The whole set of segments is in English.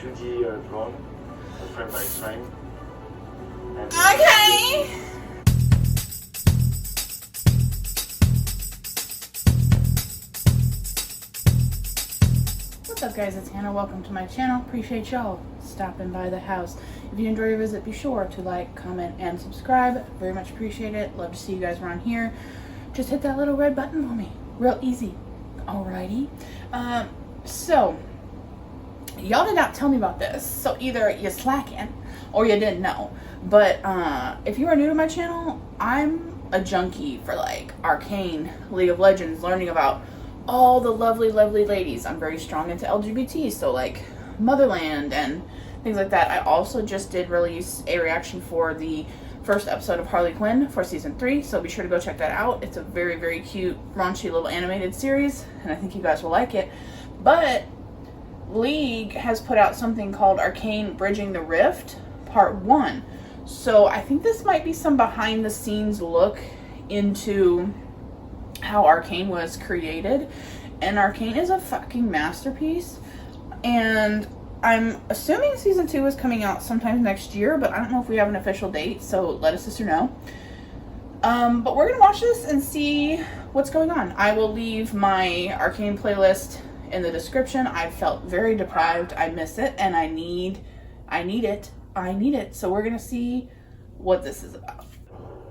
2D drawn, frame by frame. And Okay. What's up, guys? It's Hannah. Welcome to my channel. Appreciate y'all stopping by the house. If you enjoy your visit, be sure to like, comment, and subscribe. Very much appreciate it. Love to see you guys around here. Just hit that little red button for me. Real easy. Alrighty. So y'all did not tell me about this, so either you're slacking or you didn't know. But if you are new to my channel, I'm a junkie for like Arcane, League of Legends, learning about all the lovely ladies. I'm very strong into LGBT, so like Motherland and things like that. I also just did release a reaction for the first episode of Harley Quinn for season 3, so be sure to go check that out. It's a very cute, raunchy little animated series, and I think you guys will like it. But League has put out something called Arcane Bridging the Rift Part 1. So I think this might be some behind the scenes look into how Arcane was created. And Arcane is a fucking masterpiece. And I'm assuming season 2 is coming out sometime next year, but I don't know if we have an official date, so let a sister know. But we're gonna watch this and see what's going on. I will leave my Arcane playlist in the description. I felt very deprived. I miss it, and I need it. So we're gonna see what this is about.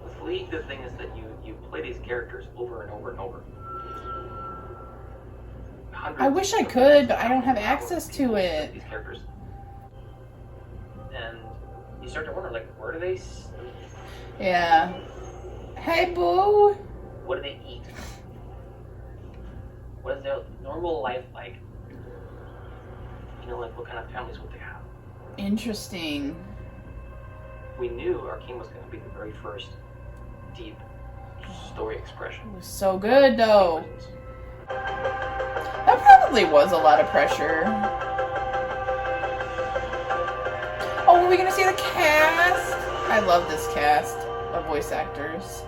With League, the thing is that you play these characters over and over and over. I wish I could, but I don't have access to it. These characters, and you start to wonder, like, where do they? Yeah. Hey, boo. What do they eat? What is their normal life like? You know, like, what kind of families would they have? Interesting. We knew Arcane was going to be the very first deep story expression. It was so good, though. That probably was a lot of pressure. Oh, are we gonna see the cast? I love this cast of voice actors.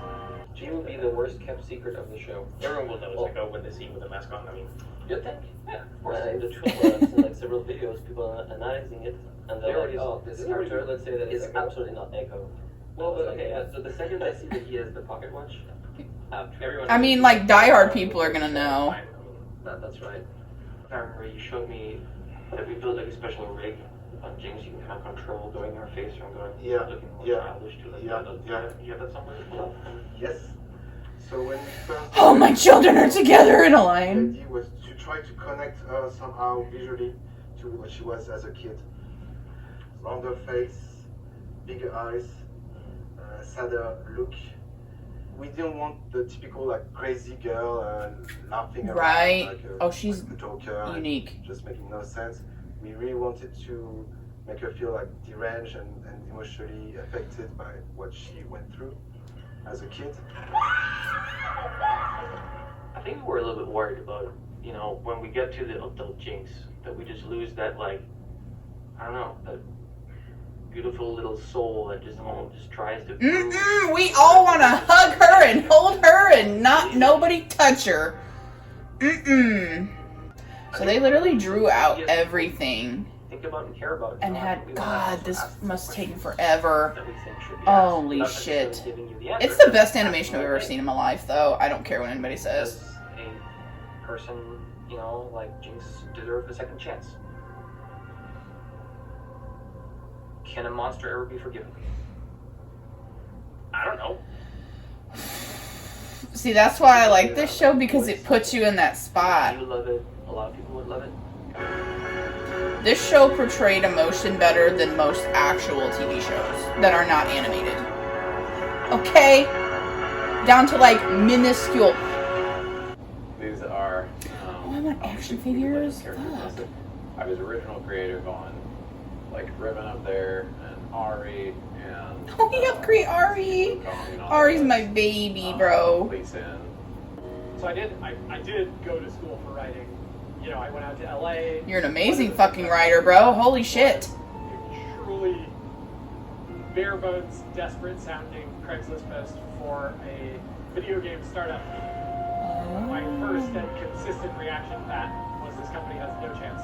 She would be the worst kept secret of the show. Everyone will know it's like, oh, when they see with a mask on. I mean, You think? Yeah, of course. In the trailer, I've seen like several videos, people are analyzing it, and they're like, oh, this character, let's say that is absolutely not Echo. Well, but okay, so the second I see that he has the pocket watch, everyone. I mean, like, diehard people are gonna know. That's right. I remember you showed me that we built like a special rig on Jinx. You can kind of control going her face from going looking more childish to like you have that somewhere? yes. So when we first Oh, my children are together in a the line. idea was to try to connect her somehow visually to what she was as a kid. Rounder face, bigger eyes, sadder look. We didn't want the typical like crazy girl laughing around. Right. Like Oh, she's like a joker, unique. just making no sense. We really wanted to make her feel like deranged and emotionally affected by what she went through as a kid. I think we were a little bit worried about, you know, when we get to the adult Jinx, that we just lose that, like, I don't know, that beautiful little soul that just tries to. We all want to hug her and hold her and not nobody touch her. So they literally drew out everything Think about and care about. and had, God, this must have taken forever. That we think should be Holy asked, without shit. necessarily giving you the answer. It's the best animation I've ever seen in my life, though. I don't care what anybody says. Does a person, you know, like Jinx deserve a second chance? Can a monster ever be forgiven? I don't know. See, that's why I like this show, because it puts you in that spot. You love it. A lot of people would love it. This show portrayed emotion better than most actual TV shows that are not animated. Okay? Down to like minuscule. these are. Oh, I want action figures. characters Fuck. listed. I was original creative on like Ribbon up there and Ari and. Oh, we have great Ari. Ari's my baby, bro. Lisa in. So I did go to school for writing. You know, I went out to LA. You're an amazing fucking writer, bro. Holy shit. Truly bare bones, desperate sounding Craigslist post for a video game startup. My first and consistent reaction to that was this company has no chance.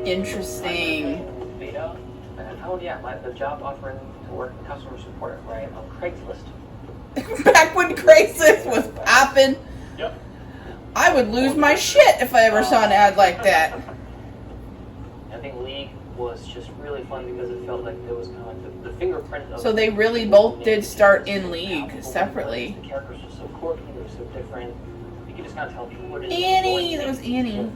Interesting. Beta, and I found the job offering to work in customer support right on Craigslist. Back when Craigslist was popping. Yep. I would lose my shit if I ever saw an ad like that. I think League was just really fun because it felt like it was kind of like the fingerprint of... So they really both did start in League separately. The characters were so quirky, they were so different. You could just kind of tell people what it is. Annie! That was Annie.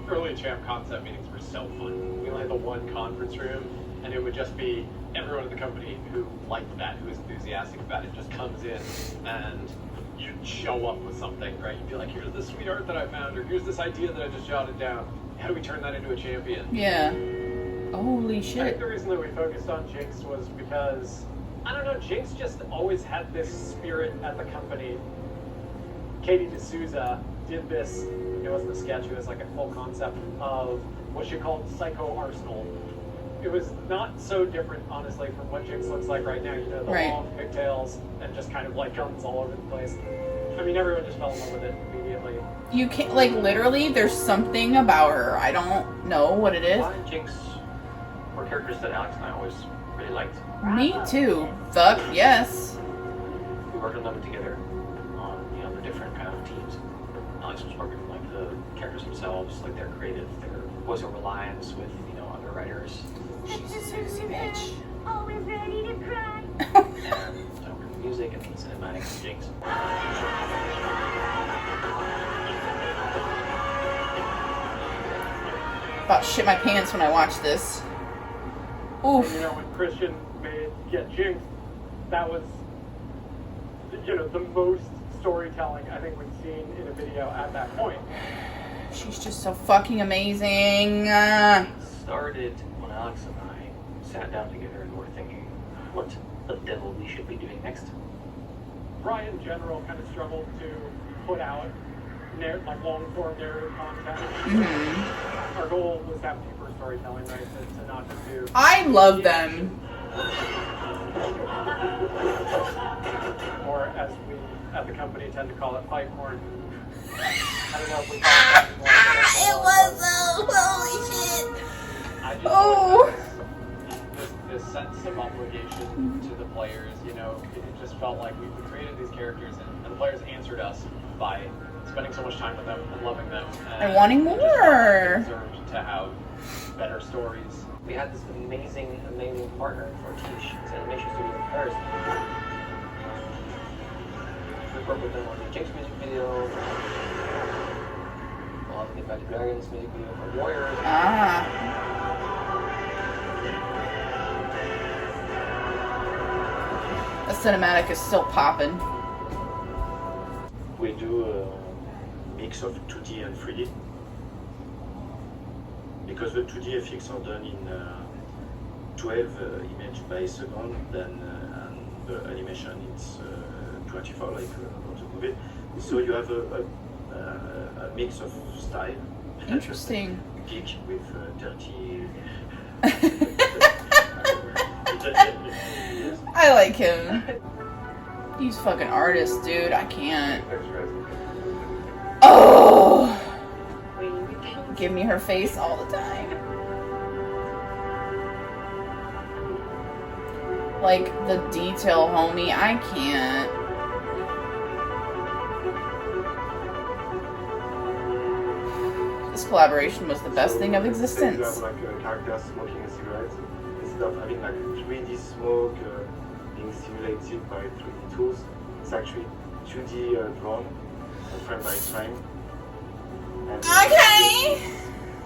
Early champ concept meetings were so fun. We only had the one conference room, and it would just be everyone in the company who liked that, who was enthusiastic about it, just comes in, and you'd show up with something, right? You'd be like, here's this sweet art that I found, or here's this idea that I just jotted down. How do we turn that into a champion? Yeah. Holy I think shit. the reason that we focused on Jinx was because, I don't know, Jinx just always had this spirit at the company. Katie D'Souza did this, it wasn't a sketch, it was like a full concept of what she called Psycho Arsenal. It was not so different, honestly, from what Jinx looks like right now. You know, the Right. long pigtails and just kind of like guns all over the place. I mean, everyone just fell in love with it immediately. You can't, like, literally, there's something about her. I don't know what it A is. lot of Jinx were characters that Alex and I always really liked. Me too. Fuck yes. We worked on them together on, you know, the different kind of teams. Alex was working on, like, the characters themselves, like their creative, their voice over lines with, you know, other writers. She's a sexy bitch. Always ready to cry. And music and cinematics and Jinx. About shit my pants when I watched this. And, Oof. you know, when Christian made Get Jinx, that was, you know, the most storytelling I think we've seen in a video at that point. She's just so fucking amazing. It started when Alex and I sat down together and were thinking what the devil we should be doing next. Brian in general kind of struggled to put out like long-form narrative content. Mhm. Our goal was to have deeper storytelling, right? To not just do... I love them. Or as we at the company tend to call it, fight porn. I don't know if we It was so holy shit. I just Oh. this sense of obligation to the players, you know, it just felt like we created these characters and the players answered us by spending so much time with them and loving them. And wanting it just felt like more. they deserved to have better stories. We had this amazing partner for Tish, this animation studio in Paris. We worked with them on the Jinx music video, on the Back to Dragons music video for Warriors. Ah. The cinematic is still popping. We do a mix of 2D and 3D. Because the 2D effects are done in 12 images by second, then and the animation is 24 like on the movie. So you have a mix of style. Interesting. Geek with 30. I like him. He's fucking artist, dude. I can't. Oh! Give me her face all the time. Like the detail, homie. I can't. This collaboration was the best thing of You existence. have like a character smoking a cigarette. Instead of having like 3D smoke being simulated by 3D tools, it's actually 2D drawn, frame by frame. And Okay!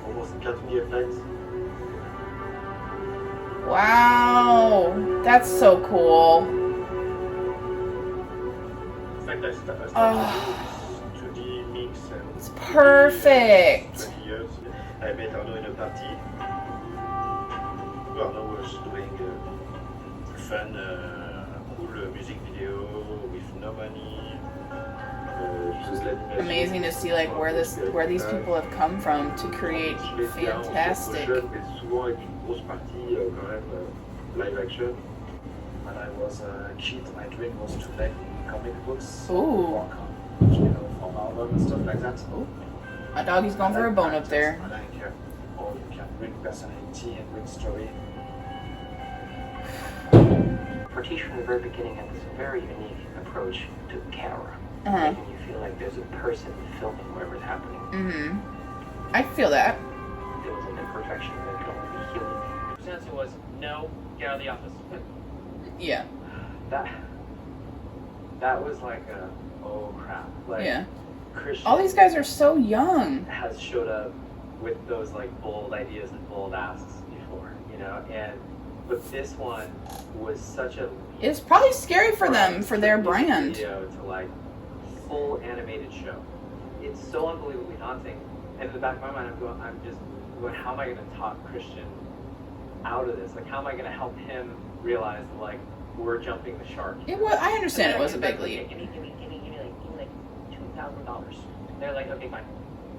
almost cartoony effects. Wow. That's so cool. In fact, I started Oh. with 2D mix and It's perfect. 20 years. I met Arnaud in a party. Arnaud was doing a fun, cool music video with no money. Just l'animation. Amazing to see like where these people have come from to create fantastic. Mais souvent avec une grosse partie quand même live action. When I was a kid, my dream was to make comic books. Ooh. Or you know, from Marvel and stuff like that. My doggy's going for a bone up there. I like all how you can bring personality and bring story. Fortiche from the very beginning had this very unique approach to the camera, making you feel like there's a person filming whatever's happening. I feel that. There was an imperfection that could only be healed. His answer was, no, get out of the office. Yeah. That was like a, oh crap. Like, Yeah. Christian All these guys are so young. has showed up with those like bold ideas and bold asks before, you know, but this one was such a It's probably scary for them, for their brand. video to like full animated show. It's so unbelievably daunting. And in the back of my mind, I'm just going, how am I going to talk Christian out of this? Like, how am I going to help him realize that, like, we're jumping the shark? I understand it was a big leap. Give me like $2,000. They're like, okay, fine.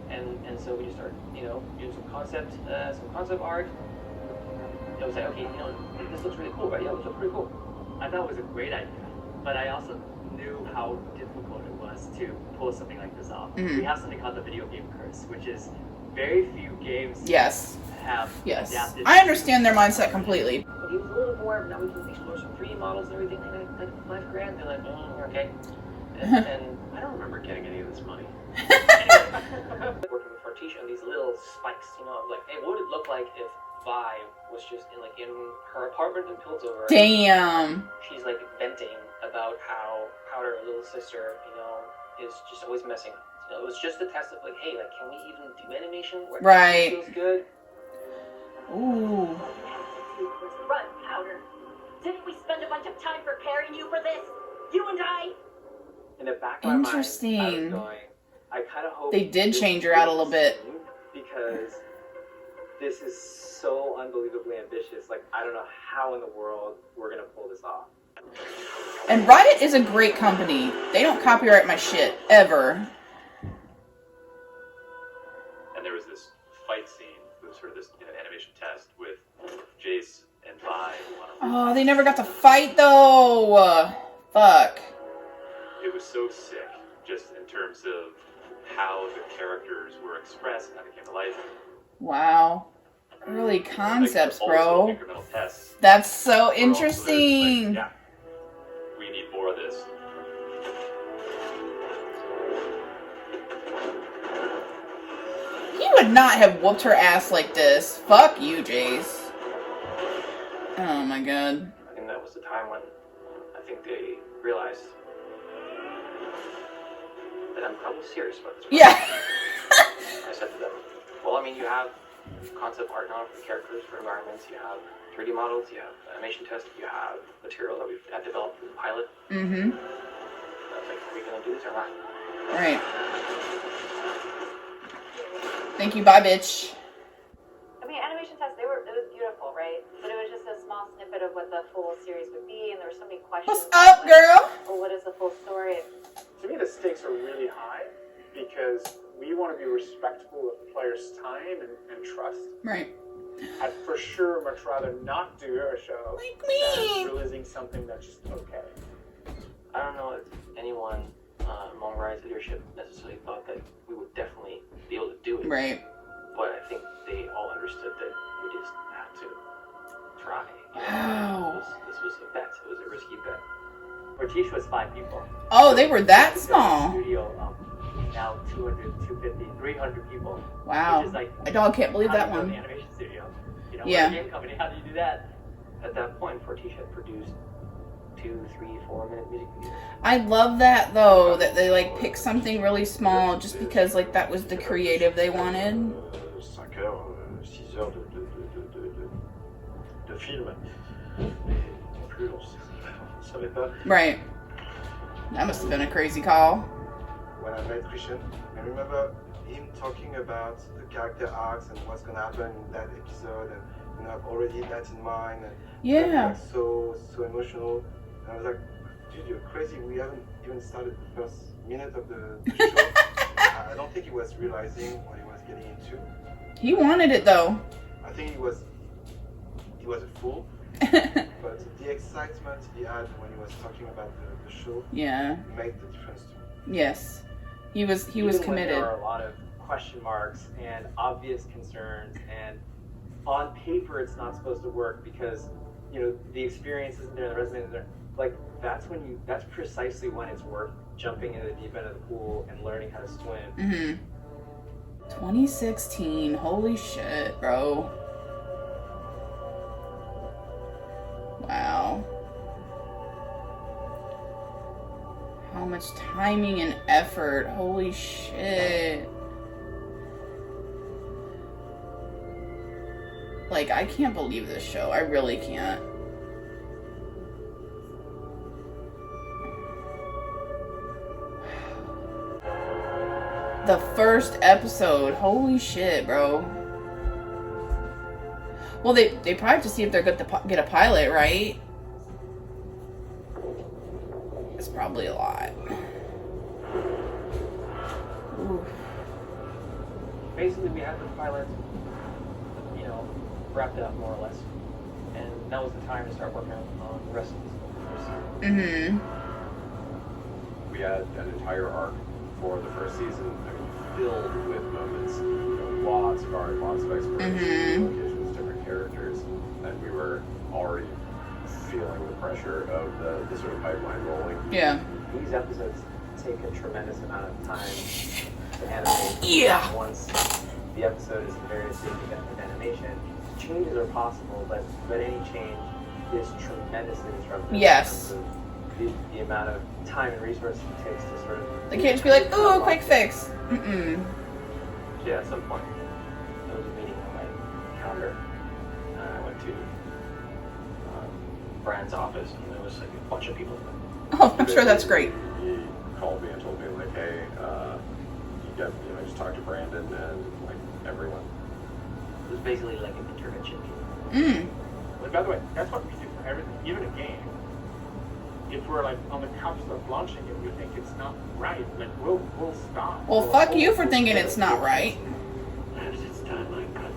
And so we just started, doing some concept art. It was like, okay, this looks really cool, right? Yeah, this looks pretty cool. I thought it was a great idea, but I also knew how difficult it was to pull something like this off. We have something called the video game curse, which is very few games Yes. have adapted. I understand their mindset completely. But he was a little more, now we can explore some 3D models and everything, like $5,000. They're like, okay. And I don't remember getting any of this money. Working with Fortiche on these little spikes, of like, hey, what would it look like if Vi was just in her apartment in Piltover? Damn. She's like venting about how her little sister, is just always messing up. It was just a test of like, hey, like, can we even do animation where Right. it feels good? Ooh. Run, Powder. Didn't we spend a bunch of time preparing you for this? You and I? In the back of my mind, I was Interesting. going, I kind of hope They did this change her out a little bit. because this is so unbelievably ambitious. Like, I don't know how in the world we're gonna pull this off. And Reddit is a great company. They don't copyright my shit, ever. And there was this fight scene, it was sort of this animation test with Jace and Vi. Oh, they never got to fight, though. Fuck. It was so sick, just in terms of how the characters were expressed and how they came to life. Wow. Early concepts, Like, bro. also incremental tests. That's so were also there, interesting. like, yeah, we need more of this. He would not have whooped her ass like this. Fuck you, Jace. Oh my god. I think that was the time when I think they realized that I'm probably serious about this. Yeah. I said to them, well, I mean, you have concept art now for characters, for environments, you have 3D models, you have animation tests, you have material that we've developed in the pilot. Mm-hmm. I was like, are we going to do this or not? Right. Thank you, bye, bitch. I mean, animation tests, it was beautiful, right? But it was just a small snippet of what the full series would be, and there were so many questions. What's up, girl? Well, what is the full story? To me, the stakes are really high because we want to be respectful of the players' time and trust. Right. I'd for sure much rather not do a show Like me. than releasing something that's just okay. I don't know if anyone among Riot's leadership necessarily thought that we would definitely be able to do it. Right. But I think they all understood that we just had to try. Wow. This was a bet. It was a risky bet. Fortiche was 5 people. Oh, they were that small. Studio, now 200, 250, 300 people. Wow. Which is like, I don't can't believe how that do you build one. an animation studio. Yeah. We're a game company. How do you do that? At that point, Fortiche had produced 2, 3, 4 minute music videos. I love that though, that they like pick something really small just because like that was the creative they wanted. 5 heures, 6 heures de film. Et non plus, on savait pas. Right. That must have been a crazy call. When I met Christian, I remember him talking about the character arcs and what's gonna happen in that episode, and I've already had that in mind. And Yeah. like, so emotional. And I was like, dude, you're crazy. We haven't even started the first minute of the show. I don't think he was realizing what he was getting into. He wanted it though. I think he was a fool, but the excitement he had when he was talking about the show Yeah. made the difference to me. Yes. He was Even when committed. there are a lot of question marks and obvious concerns, and on paper it's not supposed to work because, you know, the experience isn't there, the resume isn't there. Like, that's precisely when it's worth jumping into the deep end of the pool and learning how to swim. Mm-hmm. 2016. Holy shit, bro. Wow. How much timing and effort. Holy shit. Like, I can't believe this show. I really can't. The first episode. Holy shit, bro. Well, they probably have to see if they're good to get a pilot, right? It's probably a lot. Ooh. Basically, we had the pilot, you know, wrapped up more or less, and that was the time to start working on the rest of the season. Mm-hmm. We had an entire arc for the first season, I mean, filled with moments, you know, lots of art, lots of exploration, locations, different characters, and we were already feeling the pressure of the sort of pipeline rolling. Yeah. These episodes take a tremendous amount of time to animate. Yeah. Once the episode is in various stages of animation, changes are possible, but any change is tremendously disruptive. Yes. In terms of the amount of time and resources it takes to sort of... They can't just be like, ooh, quick fix. Mm-mm. Yeah, at some point, there was a meeting on my calendar, and I went to Brand's office, and there was like a bunch of people. Oh, I'm sure that's great. He called me and told me, like, hey, you know, just talk to Brandon and, like, everyone. It was basically like an intervention. Mm. But by the way, that's what we do for everything, even a game. If we're like on the cusp of launching it, we think it's not right, like we'll stop. Well, fuck you for thinking it's not right. It's time I cut.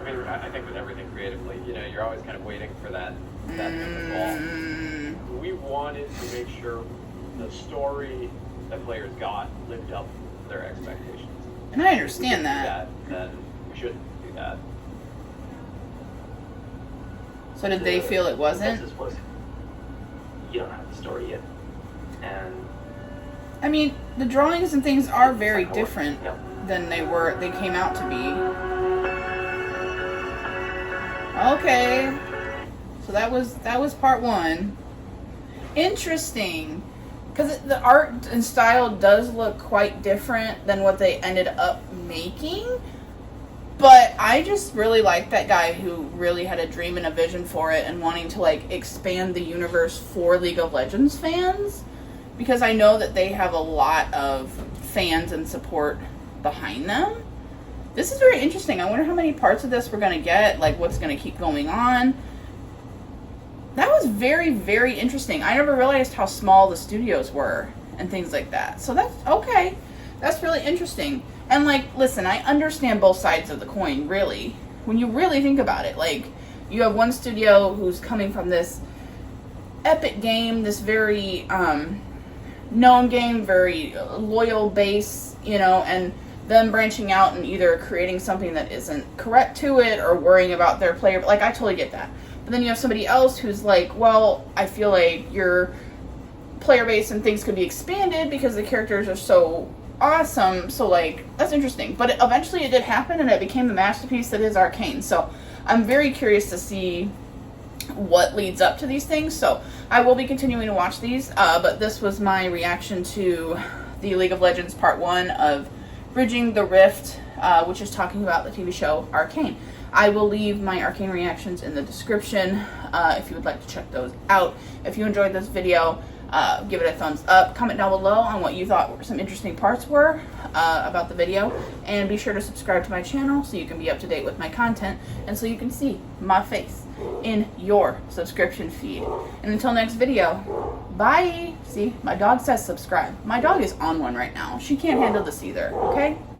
I mean, I think with everything creatively, you know, you're always kind of waiting for that moment fall. We wanted to make sure The story that players got lived up to their expectations. And I understand that. Then we shouldn't do that. So did they feel it wasn't? Was, you don't have the story yet, and I mean, the drawings and things are very different than they came out to be. Okay. So that was part one. Interesting. Because the art and style does look quite different than what they ended up making. But I just really like that guy who really had a dream and a vision for it and wanting to, like, expand the universe for League of Legends fans. Because I know that they have a lot of fans and support behind them. This is very interesting. I wonder how many parts of this we're going to get. Like, what's going to keep going on. That was very, very interesting. I never realized how small the studios were and things like that. So that's okay. That's really interesting. And, like, listen, I understand both sides of the coin, really. When you really think about it, like, you have one studio who's coming from this epic game, this very known game, very loyal base, you know, and them branching out and either creating something that isn't correct to it or worrying about their player. Like, I totally get that. But then you have somebody else who's like, well, I feel like your player base and things could be expanded because the characters are so awesome. So, like, that's interesting. But eventually it did happen, and it became the masterpiece that is Arcane. So I'm very curious to see what leads up to these things. So I will be continuing to watch these. But this was my reaction to the League of Legends Part 1 of Bridging the Rift, which is talking about the TV show Arcane. I will leave my Arcane reactions in the description if you would like to check those out. If you enjoyed this video, give it a thumbs up. Comment down below on what you thought some interesting parts were about the video. And be sure to subscribe to my channel so you can be up to date with my content and so you can see my face in your subscription feed. And until next video, bye! See, my dog says subscribe. My dog is on one right now. She can't handle this either, okay?